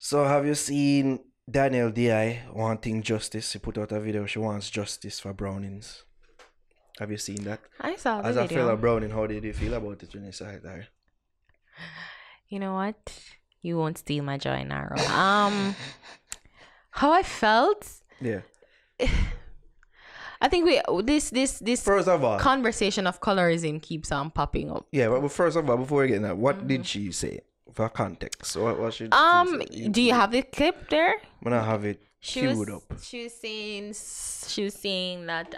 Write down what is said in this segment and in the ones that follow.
So have you seen Danielle D.I wanting justice? She put out a video. She wants justice for Brownings. Have you seen that? I saw the As a fellow video. Browning, how did you feel about it when you saw it there? You know what? You won't steal my joy, Naro. How I felt? Yeah. I think this First of all, conversation of colorism keeps on popping up. yeah, but first of all, before we get that, what did she say for context? What should she Do you have the clip there? When I have it She queued was up. she was saying that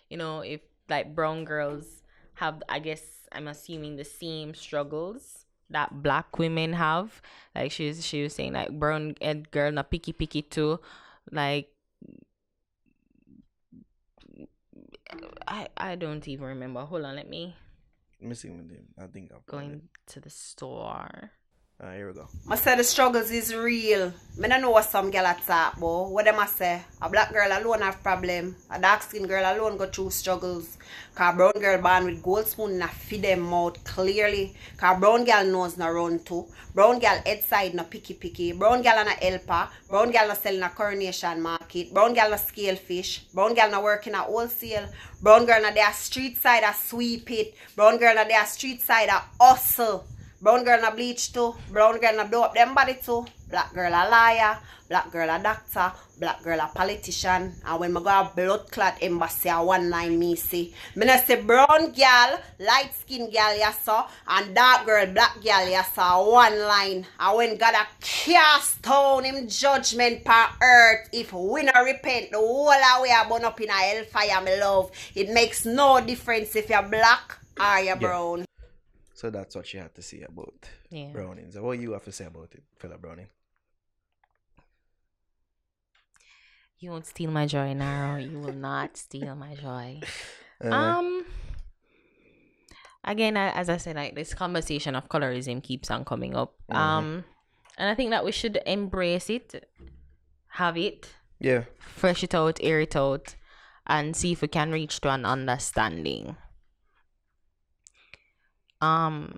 you know, if like brown girls have, I guess I'm assuming, the same struggles that black women have. Like she was saying like brown head girl na picky too. Like I don't even remember. Hold on, let me Missing with him. I think I'm going to the store. here we go. I say the struggles is real. I don't know what some girl at talk about. What them I say? A black girl alone have problem. A dark skin girl alone go through struggles. Cause brown girl born with gold spoon na feed them mouth clearly. Cause brown girl nose na run too. Brown girl head side na picky. Brown girl na helper. Brown girl na sell in a Coronation Market. Brown girl na scale fish. Brown girl na work in a wholesale. Brown girl na their street side a sweep it. Brown girl na their street side a hustle. Brown girl na bleach too. Brown girl na blow up them body too. Black girl a liar. Black girl a doctor. Black girl a politician. And when I go a blood clot embassy, a one line me see. Me na say brown girl, light skin girl yasa, and dark girl, black girl yasa, one line. And when God a cast down him judgment per earth, if we not repent, the whole of we are burn up in a hellfire, me love. It makes no difference if you're black or you're brown. So that's what she had to say about Brownings. What you have to say about it, fella Browning? You won't steal my joy, Naro. You will not steal my joy. Again, as I said, like this conversation of colorism keeps on coming up. And I think that we should embrace it, have it, fresh it out, air it out, and see if we can reach to an understanding. I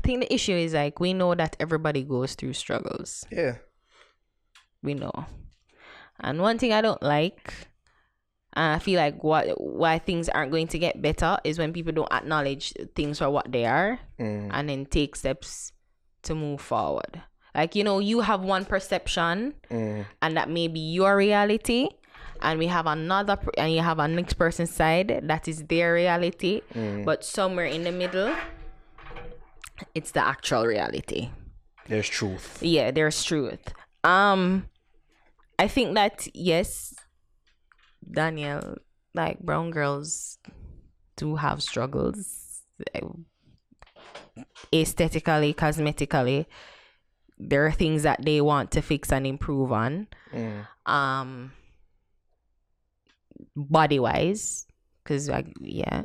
think the issue is like we know that everybody goes through struggles. Yeah. We know. And one thing I don't like, and I feel like why things aren't going to get better, is when people don't acknowledge things for what they are and then take steps to move forward. Like, you know, you have one perception and that may be your reality, and we have another, and you have a next person's side that is their reality, but somewhere in the middle, it's the actual reality. There's truth. Yeah, there's truth. I think that, yes, Danielle, like brown girls do have struggles aesthetically, cosmetically. There are things that they want to fix and improve on. Body wise, because yes,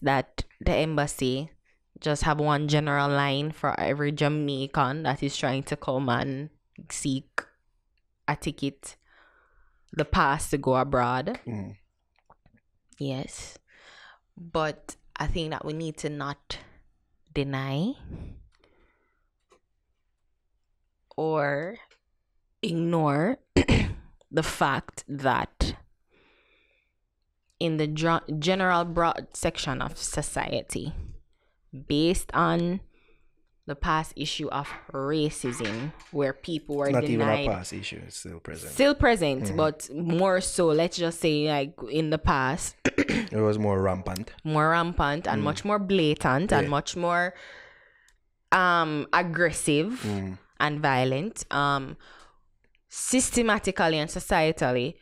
that the embassy just have one general line for every Jamaican that is trying to come and seek a ticket, the pass to go abroad. Yes, but I think that we need to not deny or ignore the fact that in the general broad section of society, based on the past issue of racism, where people were not denied, even a past issue, it's still present. But more so, let's just say, like in the past, it was more rampant and much more blatant and much more aggressive and violent. Systematically and societally,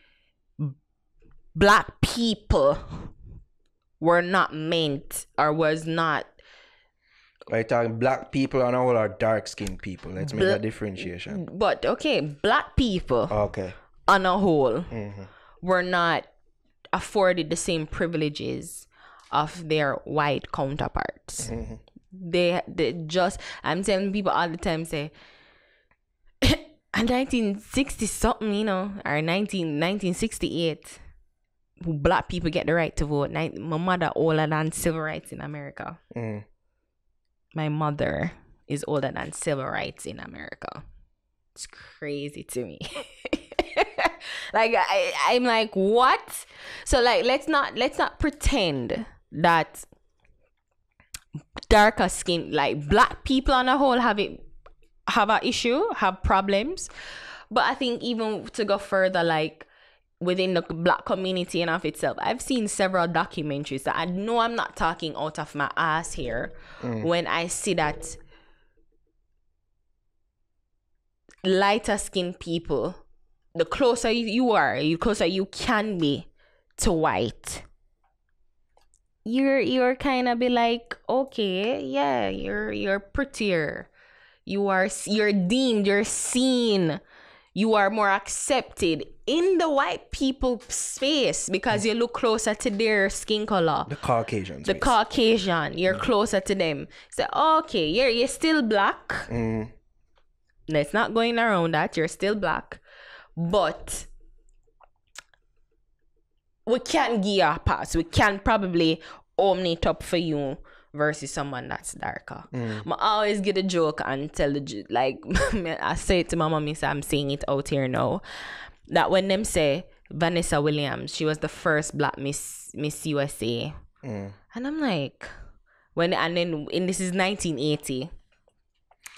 black people were not meant, or was not. Are you talking black people and all our dark skinned people? Let's make that differentiation. But okay, black people on a whole were not afforded the same privileges of their white counterparts. They just, I'm telling people all the time, say 1960 something, you know, or 1968, black people get the right to vote. My mother older than civil rights in America. My mother is older than civil rights in America. It's crazy to me. Like I'm like, what? So like let's not pretend that darker skin, like black people on a whole, have an issue, have problems. But I think even to go further, like within the black community and of itself, I've seen several documentaries that I know I'm not talking out of my ass here when I see that lighter skinned people, the closer you are, the closer you can be to white, you're kind of be like, okay, yeah, you're prettier, you're deemed, you're seen, you are more accepted in the white people space because you look closer to their skin color. The Caucasians. The Caucasian, you're closer to them. So okay, you're still black. Let's not going around that. You're still black, but we can't give you a pass. We can probably own it up for you versus someone that's darker. I always get a joke and tell the like I say it to my mommy, so I'm saying it out here now, that when them say Vanessa Williams, she was the first black Miss USA, and I'm like, this is 1980.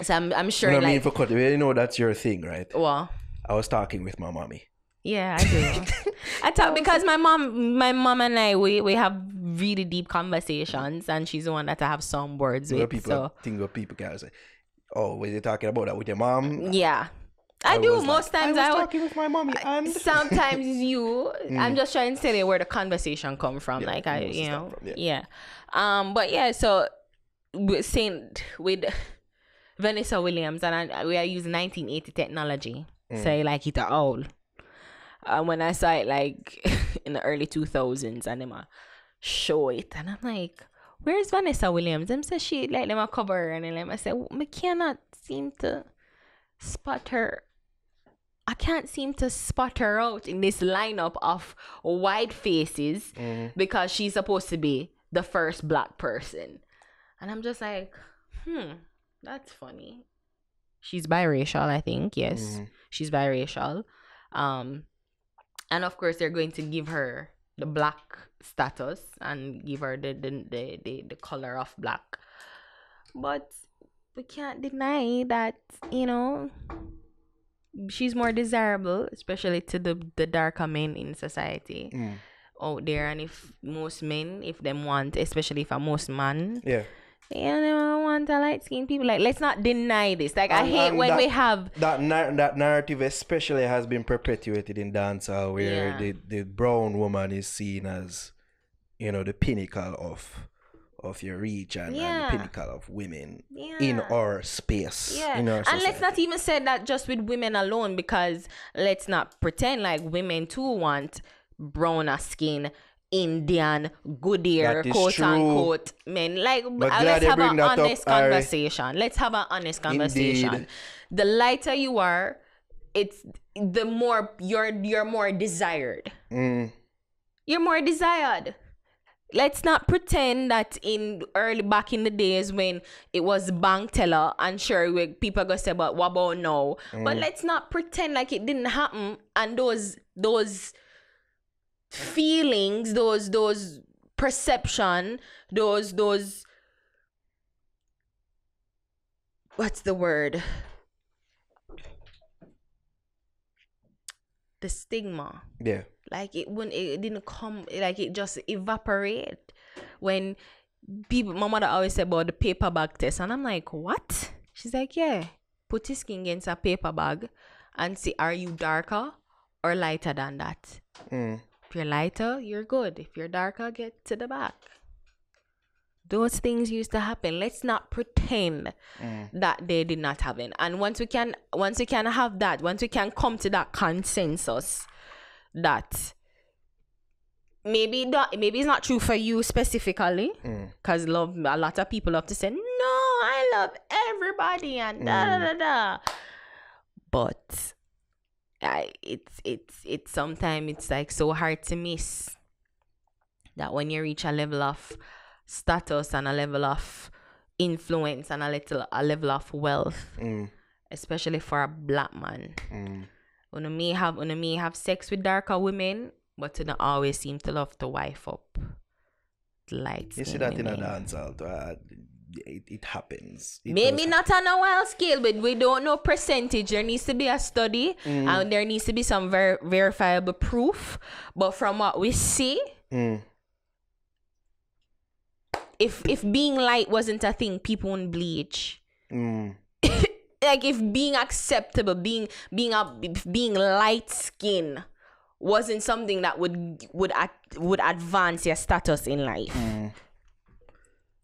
So I'm sure, I like, mean, for cut, you know that's your thing, right? What? I was talking with my mommy. Yeah, I do. I talk because my mom and I we have really deep conversations, and she's the one that I have some words with. People think what people can say. Oh, were you talking about that with your mom? Yeah. I do. Most times I was talking with my mommy, and sometimes you. I'm just trying to tell you where the conversation come from. Yeah, like yeah. But yeah. So we're saying with Vanessa Williams, and we are using 1980 technology. So like it all. When I saw it like in the early 2000s, and them show it, and I'm like, where's Vanessa Williams? Them say she like them a cover her, and them I say, I cannot seem to spot her. I can't seem to spot her out in this lineup of white faces because she's supposed to be the first black person. And I'm just like, that's funny. She's biracial, I think. Yes, she's biracial. And of course, they're going to give her the black status and give her the color of black. But we can't deny that, she's more desirable, especially to the darker men in society out there. And if most men, if them want, especially if most man, they don't want a light skinned people. Like, let's not deny this. Like, I hate when we have that narrative, especially has been perpetuated in dancehall, where the brown woman is seen as, the pinnacle of your reach and the pinnacle of women in our space. In our society. And let's not even say that just with women alone, because let's not pretend like women too want browner skin, Indian, good ear, quote unquote men. Like, let's have an honest conversation. Let's have an honest conversation. Indeed. The lighter you are, it's the more you're more desired. You're more desired. Let's not pretend that back in the days when it was bank teller, and sure people go say, but what about now? But let's not pretend like it didn't happen, and those feelings, those perception, those what's the word? The stigma. Yeah. Like it didn't come, like it just evaporate when people. My mother always said about the paper bag test, and I'm like, what? She's like, yeah, put your skin against a paper bag and see, are you darker or lighter than that? If you're lighter, you're good. If you're darker, get to the back. Those things used to happen. Let's not pretend that they did not happen. And once we can have that, once we can come to that consensus that maybe it's not true for you specifically, because a lot of people love to say, no, I love everybody and da da da da. But it's sometimes it's like so hard to miss that when you reach a level of status and a level of influence and a level of wealth, especially for a black man. When may have sex with darker women, but they don't always seem to love to wife up light skin. You see that in a dance hall, it happens. Maybe not on a wild scale, but we don't know percentage. There needs to be a study and there needs to be some verifiable proof. But from what we see, if being light wasn't a thing, people wouldn't bleach. Like if being acceptable, being light skin wasn't something that would advance your status in life.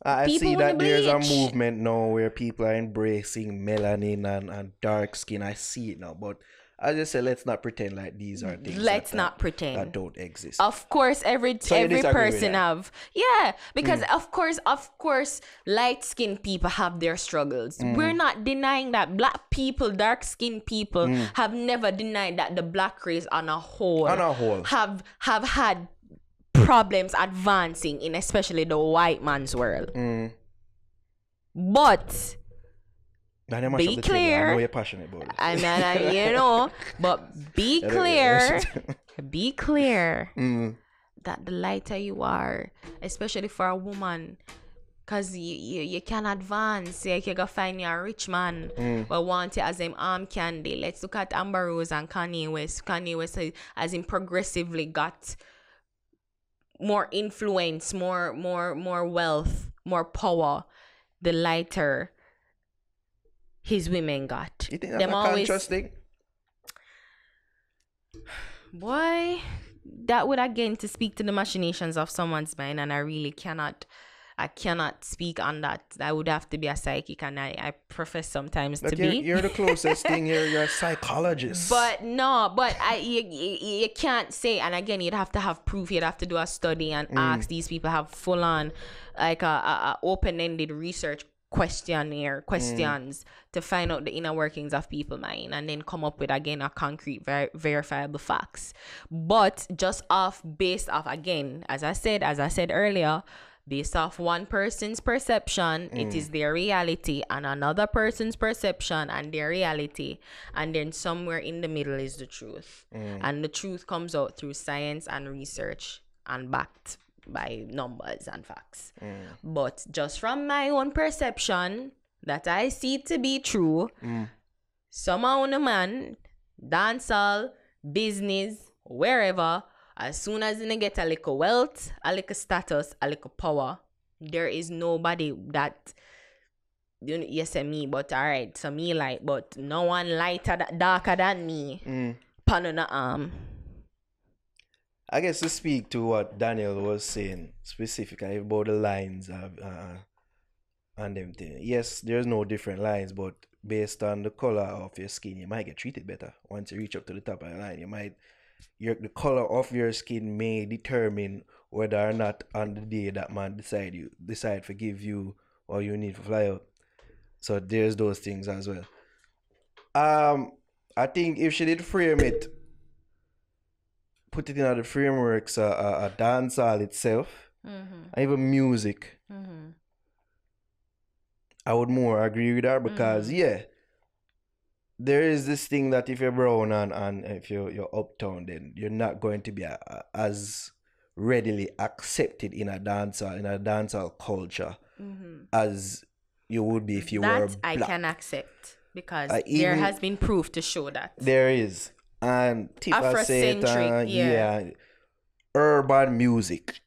I People see that wanna there's a bleach. movement now where people are embracing melanin and dark skin. I see it now, but I just say let's not pretend like these are things. Let's not pretend that don't exist. Of course, every So you disagree with person that? have because of course, light skinned people have their struggles. We're not denying that. Black people, dark skinned people have never denied that the black race on a whole have had problems advancing in especially the white man's world. But Now, they mash be up the table. clear. I know you're passionate about this. I mean, but be clear that the lighter you are, especially for a woman, because you can advance. Like you can find you a rich man, but want it as him arm candy. Let's look at Amber Rose and Kanye West. Kanye West has him progressively got more influence, more wealth, more power. The lighter his women got. You think that's a conscious thing? Boy, that would again to speak to the machinations of someone's mind, and I cannot speak on that. I would have to be a psychic, and I profess sometimes to be. You're the closest thing. You're a psychologist. But you can't say. And again, you'd have to have proof. You'd have to do a study and ask these people, have full on like a open-ended research questions to find out the inner workings of people's mind, and then come up with again a concrete verifiable facts. But just based off again, as I said earlier, based off one person's perception, it is their reality, and another person's perception and their reality, and then somewhere in the middle is the truth. And the truth comes out through science and research and backed by numbers and facts. But just from my own perception that I see to be true, somehow a man, dancehall, business, wherever, as soon as they get a little wealth, a little status, a little power, there is nobody that you say me, but alright, so me light, but no one lighter darker than me. Pan on the arm. I guess to speak to what Daniel was saying specifically about the lines and them things. Yes, there's no different lines, but based on the color of your skin, you might get treated better. Once you reach up to the top of the line, the color of your skin may determine whether or not on the day that man decide to give you or you need to fly out. So there's those things as well. I think if she did frame it, put it in the frameworks, a dancehall itself, and even music, I would more agree with her because there is this thing that if you're brown and if you're uptown, then you're not going to be as readily accepted in a dancehall culture as you would be if you were black. I can accept because there has been proof to show that. There is. And Tifa said, urban music,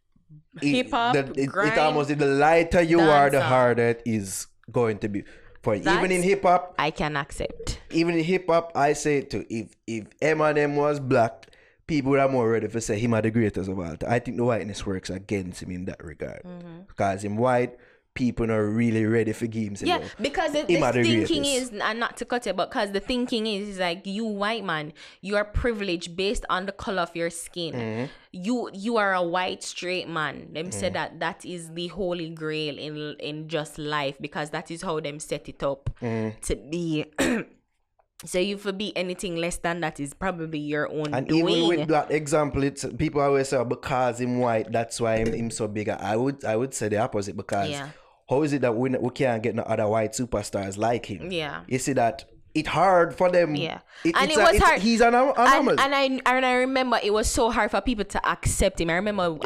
hip hop, it almost the lighter you are, the harder it is going to be for you. Even in hip hop, I can accept. Even in hip hop, I say too, if Eminem was black, people are more ready to say him are the greatest of all time. I think the whiteness works against him in that regard because him white. People are really ready for games. Yeah, because the thinking is, and not to cut it, but because the thinking is like, you white man, you are privileged based on the color of your skin. You are a white straight man. Them say that is the holy grail in just life, because that is how them set it up to be. So you for be anything less than that is probably your own and doing. Even with that example, it's people always say because him white, that's why him so bigger. I would say the opposite, because how is it that we can't get no other white superstars like him? Yeah. You see that it's hard for them. Yeah. And it was hard. He's an anomaly. And I remember it was so hard for people to accept him. I remember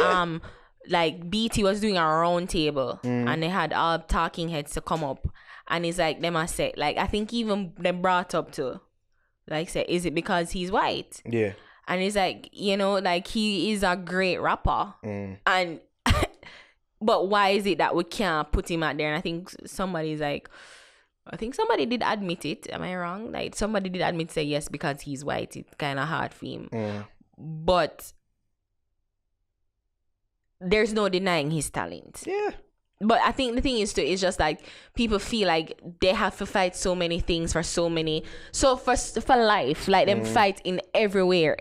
like BT was doing a round table and they had all talking heads to come up, and it's like them I said, like I think even they brought up to like say, is it because he's white? Yeah. And it's like, you know, like he is a great rapper. And but why is it that we can't put him out there? And I think somebody did admit it. Am I wrong? Like somebody did admit, say yes, because he's white. It's kind of hard for him. But there's no denying his talent. Yeah. But I think the thing is too, it's just like people feel like they have to fight so many things for for life, like them fight in everywhere,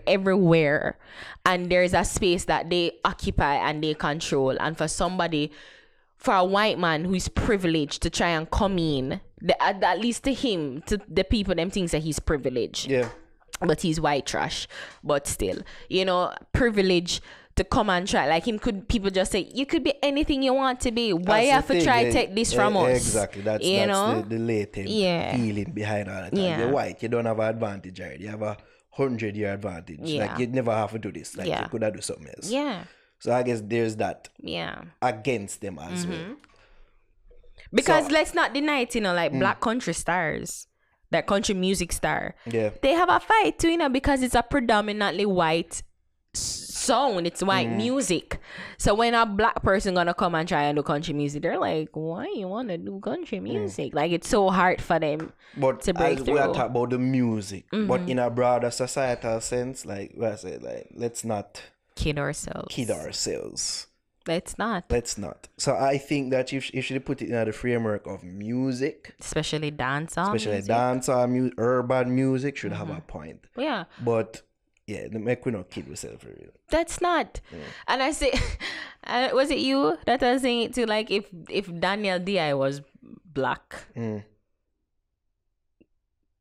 and there's a space that they occupy and they control. And for a white man who is privileged to try and come in, at least to him, to the people, them thinks that he's privileged. Yeah. But he's white trash. But still, you know, privilege to come and try. Like people just say, you could be anything you want to be. Why you have to try to take this from us? Exactly. That's the latent feeling behind all that. Yeah. You're white. You don't have an advantage, right? You have a 100-year advantage. Yeah. Like you never have to do this. Like you could have do something else. Yeah. So I guess there's that. Yeah. Against them as well. Because let's not deny it, you know, like black country stars, that country music star. Yeah. They have a fight too, you know, because it's a predominantly white sound, it's white music. So when a black person gonna come and try and do country music, they're like, why you wanna do country music? Like it's so hard for them to break through. We are talking about the music, but in a broader societal sense, like what I said, like let's not kid ourselves. Let's not. So I think that you should put it in the framework of music, especially dancehall, urban music should have a point. Yeah. But yeah, make we not kid yourself for real. That's not. And I say, was it you that was saying it too? Like if Danielle D.I was black,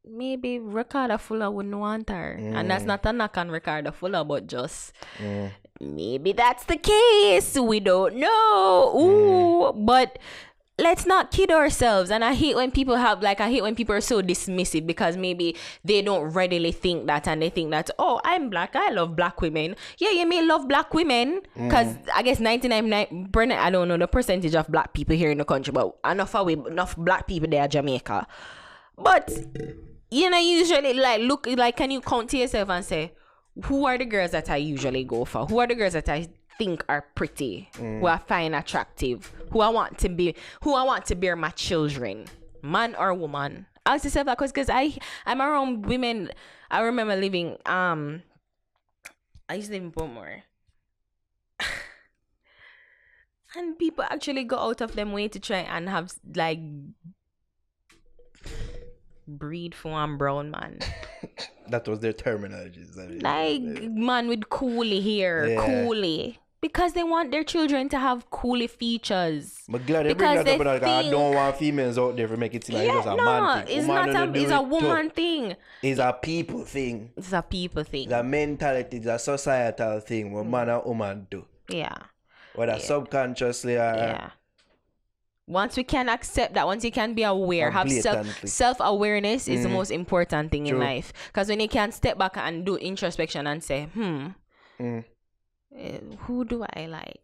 maybe Ricardo Fuller wouldn't want her. And that's not a knock on Ricardo Fuller, but just maybe that's the case. We don't know. But let's not kid ourselves. And I hate when people are so dismissive because maybe they don't readily think that, and they think that, oh, I'm black, I love black women. Yeah, you may love black women because I guess 99%, I don't know the percentage of black people here in the country, but enough black people there at Jamaica. But you know, usually can you count to yourself and say, who are the girls that I usually go for? Who are the girls that I think are pretty, who I find attractive, who I want to bear my children, man or woman? Ask yourself that because I'm around women. I remember living I used to live in Baltimore. And people actually go out of them way to try and have like breed for one brown man. That was their terminology. Like man with coolie hair, coolie. Because they want their children to have coolie features. But glad they bring that up, but I don't want females out there to make it seem like it's just a man thing. It's a woman thing. It's a people thing. It's a people thing. It's a mentality, it's a societal thing what man and woman do. Yeah. Whether subconsciously or... Yeah. Once we can accept that, once you can be aware, have self-awareness is the most important thing in life. Because when you can step back and do introspection and say, who do I like?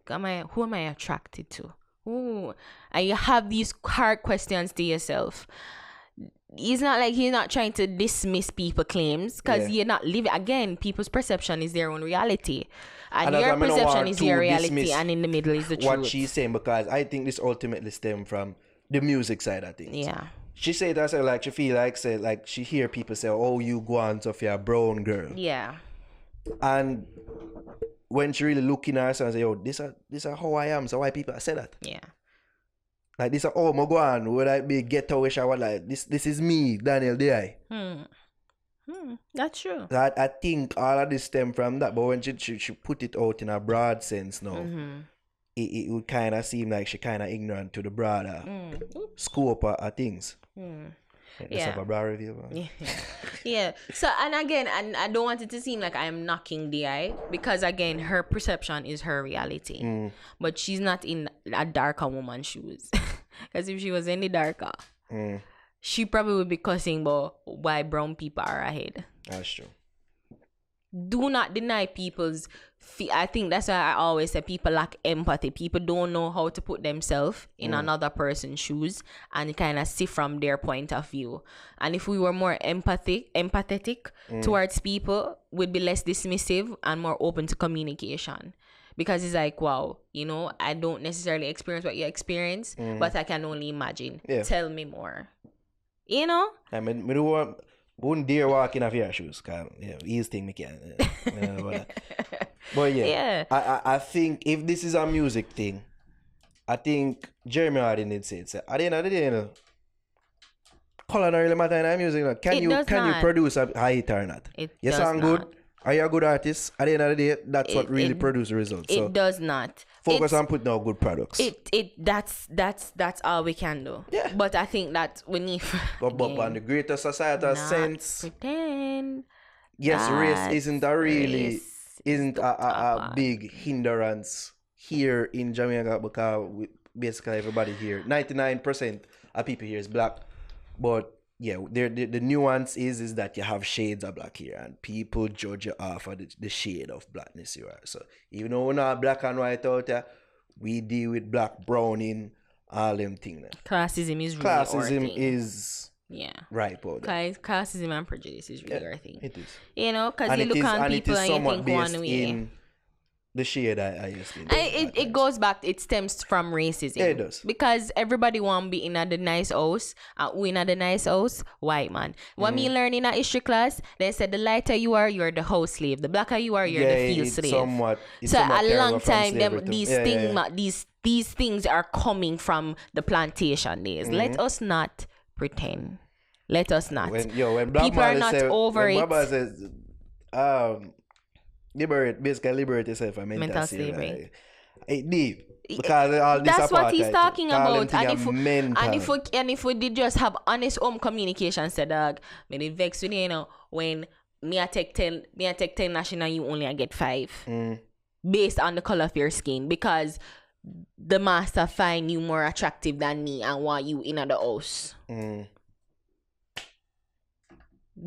Who am I attracted to? Ooh. And you have these hard questions to yourself. He's not trying to dismiss people's claims because you're not living. Again, people's perception is their own reality. And your perception is your reality, and in the middle is the truth. What she's saying, because I think this ultimately stems from the music side of things. Yeah. She said that like she feel like she hear people say, oh, you go on to a brown girl. Yeah. And when she really looking at herself and say, yo, this is how I am, so why people say that? Yeah. Like this, oh my God, would I be ghetto wish I was like this is me, Danielle D.I. That's true. I think all of this stem from that, but when she put it out in a broad sense now, it would kind of seem like she kind of ignorant to the broader scope of things. Let's have a broad review. Yeah. So, and again, and I don't want it to seem like I am knocking D.I because again, her perception is her reality. But she's not in a darker woman's shoes. Because if she was any darker, she probably would be cussing about why brown people are ahead. That's true. Do not deny people's I think that's why I always say people lack empathy. People don't know how to put themselves in another person's shoes and kind of see from their point of view. And if we were more empathetic towards people, we'd be less dismissive and more open to communication. Because it's like, wow, you know, I don't necessarily experience what you experience, but I can only imagine. Yeah. Tell me more. You know? I mean, wouldn't dare walk in off your shoes, because easy thing me can. But yeah. I think if this is a music thing, I think Jeremy Harden did say it. So at the end of the day, you know, color not really matter in our music. You know. Can you produce a hit or not? You sound good. Are you a good artist? At the end of the day, that's what really produces results. It does not. Focus on putting out good products. That's all we can do. Yeah. But I think that we need. But on the greater societal sense, pretend. Yes, race isn't a big hindrance here in Jamaica, because basically everybody here, 99% of people here is black. But yeah, the nuance is that you have shades of black here, and people judge you off of the shade of blackness you are. So even though we're not black and white out there, we deal with black, browning, all them things. Classism is really Classism is right out there. Classism and prejudice is really our thing. It is. You know, because you look on people and you think one way. The shade I used to. It goes back. It stems from racism. Yeah, it does. Because everybody want to be in the nice house. We in the nice house, white man. When me learn in a history class, they said the lighter you are, you're the house slave. The blacker you are, you're the field slave. So a long time, these things are coming from the plantation days. Let us not pretend. Let us not. When people are not over it. Baba says, liberate yourself from mental slavery. It's deep. Because all this that's what he's talking about. And if we did just have honest home communication, said dog, me did vex with you know, when me I take 10 national, you only I get 5. Based on the color of your skin. Because the master find you more attractive than me and want you in the house.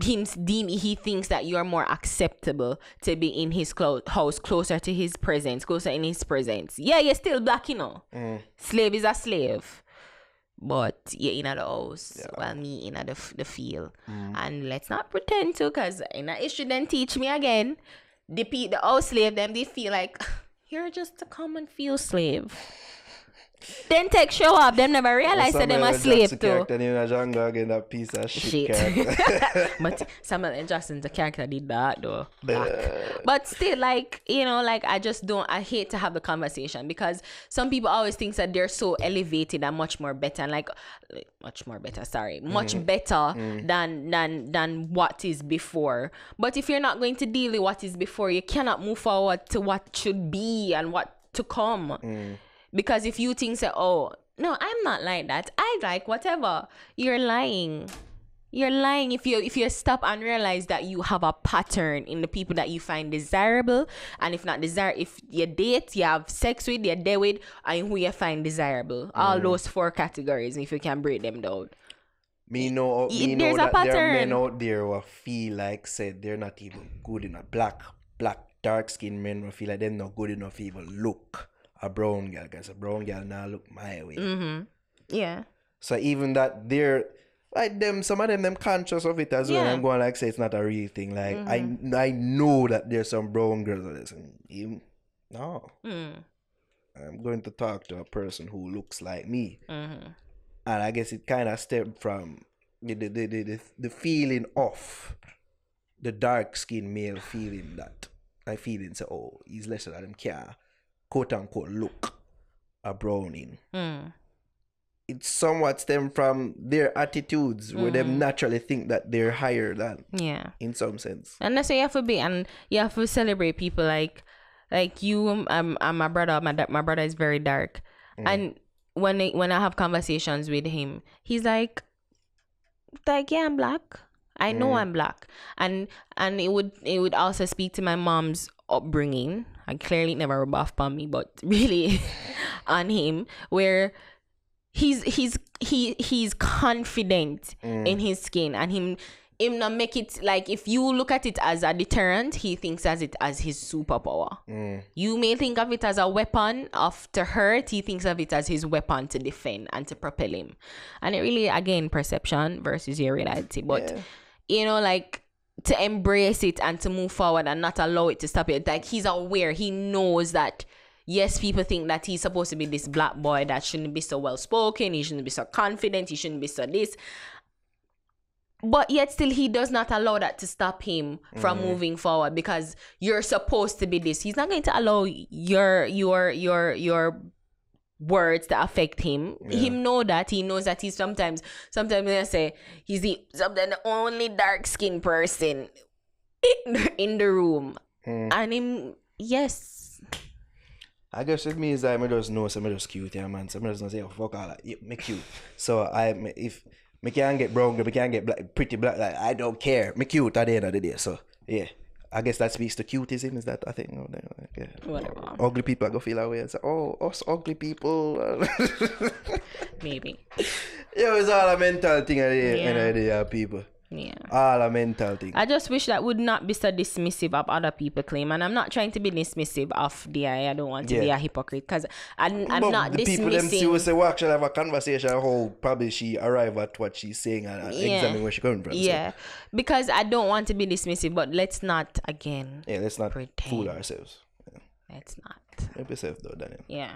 He thinks that you are more acceptable to be in his house, closer to his presence, closer in his presence. Yeah, you're still black, you know. Slave is a slave. But you're in the house, while me in the field. And let's not pretend to, because in a issue then teach me again. The house slave, them, they feel like, you're just a common field slave. Then take show up. Them never realize that them a slave too. Again, that piece of shit. But Samuel L. Jackson's a character did that though. But still, like, you know, like I hate to have the conversation, because some people always think that they're so elevated and much better than what is before. But if you're not going to deal with what is before, you cannot move forward to what should be and what to come. Because if you think, say, oh, no, I'm not like that, I like whatever, you're lying. You're lying if you stop and realize that you have a pattern in the people that you find desirable, and if not if you date, you have sex with, you're there with, and who you find desirable. All those 4 categories, if you can break them down. Me know that there are men out there who feel like, said, they're not even good enough. Black, dark-skinned men who feel like they're not good enough to even look a brown girl, because a brown girl now look my way. Yeah. So even that they're like them, some of them conscious of it as well. I'm going like say it's not a real thing. Like I know that there's some brown girls that listen. No. I'm going to talk to a person who looks like me. And I guess it kind of stemmed from the feeling of the dark skinned male feeling that I feeling say, oh, he's lesser than them care. Quote unquote look a browning. It somewhat stem from their attitudes where them naturally think that they're higher than. Yeah. In some sense. And that's what you have to be, and you have to celebrate people like you. I'm my brother. My brother is very dark, and when I have conversations with him, he's like yeah, I'm black. I know I'm black, and it would also speak to my mom's upbringing. I clearly never rub off on me, but really on him, where he's confident in his skin, and him not make it like, if you look at it as a deterrent, he thinks as it as his superpower. You may think of it as a weapon to hurt, he thinks of it as his weapon to defend and to propel him. And it really, again, perception versus your reality. But you know, like, to embrace it and to move forward and not allow it to stop it. Like, he's aware, he knows that yes, people think that he's supposed to be this black boy that shouldn't be so well spoken, he shouldn't be so confident, he shouldn't be so this. But yet still, he does not allow that to stop him from moving forward, because you're supposed to be this. He's not going to allow your words to affect him. Him know that. He knows that he's sometimes they say he's sometimes the only dark skinned person in the room. And him, yes. I guess it means that I just know some of those cute, yeah, man. Some of those say, oh, fuck all that, me cute. So if me can't get brown, me can't get black, pretty black, like, I don't care. Me cute at the end of the day. So yeah, I guess that speaks to cutism. Is that a thing? Like, yeah. Whatever. Ugly people are gonna feel that way and say, oh, us ugly people. Maybe. Yeah, it's all a mental thing at the end of the day, people. Yeah. All a mental thing. I just wish that would not be so dismissive of other people claim, and I'm not trying to be dismissive of D.I. I don't want to be a hypocrite, because I'm not the dismissing. People them see we say we actually have a conversation how probably she arrive at what she's saying and examine where she's coming from. Yeah. So. Because I don't want to be dismissive, but let's not again. Yeah, let's not pretend. fool ourselves. Yeah. Let's not. Help yourself though, Daniel. Yeah.